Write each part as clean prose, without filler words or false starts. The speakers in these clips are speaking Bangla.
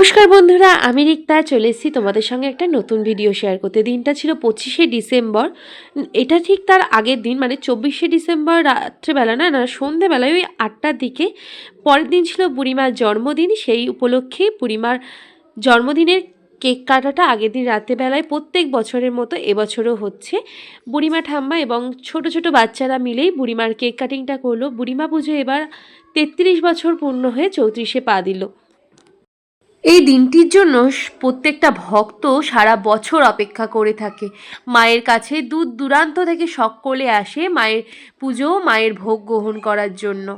নমস্কার বন্ধুরা, আমি রিক্তা চলে এসেছি তোমাদের সঙ্গে একটা নতুন ভিডিও শেয়ার করতে। দিনটা ছিল 25শে ডিসেম্বর। এটা ঠিক তার আগের দিন, মানে 24শে ডিসেম্বর রাত্রেবেলা না সন্ধেবেলায় ওই 8টার দিকে। পরের দিন ছিল বুড়িমার জন্মদিন। সেই উপলক্ষে বুড়িমার জন্মদিনের কেক কাটাটা আগের দিন রাত্রেবেলায় প্রত্যেক বছরের মতো এবছরও হচ্ছে। বুড়িমা ঠাম্মা এবং ছোট ছোট বাচ্চারা মিলেই বুড়িমার কেক কাটিংটা করলো। বুড়িমা পুজো এবার 33 বছর পূর্ণ হয়ে 34শে পা দিল। এই দিনটির জন্য প্রত্যেকটা ভক্ত সারা বছর অপেক্ষা করে থাকে। মায়ের কাছে দূর দূরান্ত থেকে সকলে আসে মায়ের পুজো, মায়ের ভোগ গ্রহণ করার জন্য।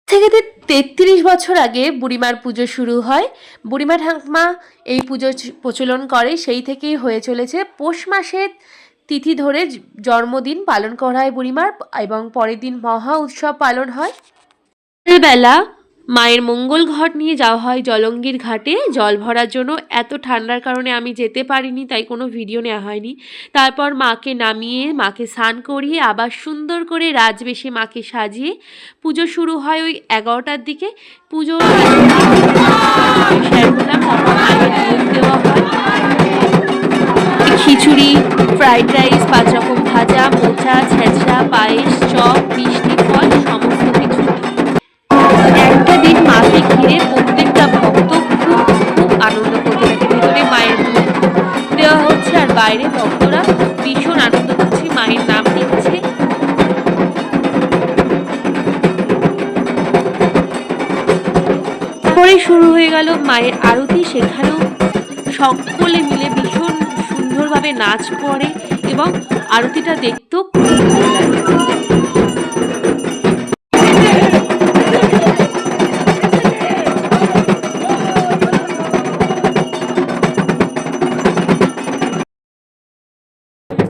থেকে 33 বছর আগে বুড়িমার পুজো শুরু হয়। বুড়িমা ঠাকুমা এই পুজো প্রচলন করে, সেই থেকেই হয়ে চলেছে। পৌষ মাসের তিথি ধরে জন্মদিন পালন করা হয় বুড়িমার, এবং পরের দিন মহা উৎসব পালন হয়। বেলা মায়ের মঙ্গল ঘট নিয়ে যাওয়া হয় জলঙ্গির ঘাটে জল ভরার জন্য। এত ঠান্ডার কারণে আমি যেতে পারিনি, তাই কোনো ভিডিও নেওয়া হয়নি। তারপর মাকে নামিয়ে মাকে স্নান করিয়ে আবার সুন্দর করে রাজবেশে মাকে সাজিয়ে পুজো শুরু হয় ওই 11টার দিকে। পুজো শেয়ার করলাম। তারপর মায়ের ভোগ দেওয়া হয়, খিচুড়ি, ফ্রাইড রাইস, 5 রকম ভাজা, মোচা, ছেঁচড়া, পায়েস, চপ, মিষ্টি, ফল, সমস্ত কিছু। একটা দিন মাকে ঘিরে প্রত্যেকটা ভক্ত খুব খুব আনন্দ করতে থাকে। ভেতরে মায়ের ভোগ দেওয়া হচ্ছে আর বাইরে ভক্তরা ভীষণ আনন্দ করছে, মায়ের নাম নিচ্ছে। পরে শুরু হয়ে গেল মায়ের আরতি। সেখানেও সকলে মিলে ভীষণ সুন্দরভাবে নাচ করে এবং আরতিটা দেখতেও খুব ভালো লাগে।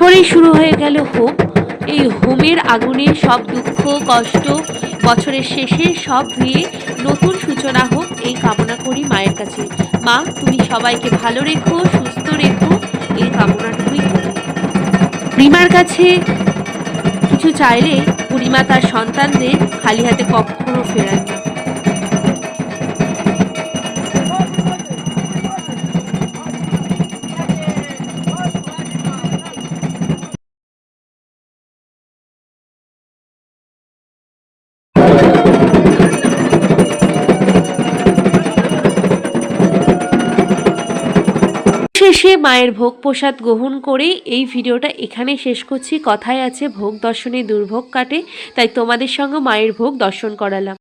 পরেই শুরু হয়ে গেল হোম। এই হোমের আগুনে সব দুঃখ কষ্ট বছরের শেষে সব ধুয়ে নতুন সূচনা হোক, এই কামনা করি মায়ের কাছে। মা, তুমি সবাইকে ভালো রেখো, সুস্থ রেখো, এই কামনাটুকুই করি। বুড়িমার কাছে কিছু চাইলে বুড়িমা তার সন্তানদের খালি হাতে কখনো ফেরান না। শেষে মায়ের ভোগ প্রসাদ গ্রহণ করে এই ভিডিওটা এখানে শেষ করছি। কথায় আছে ভোগ দর্শনে দুর্ভোগ কাটে, তাই তোমাদের সঙ্গে মায়ের ভোগ দর্শন করালাম।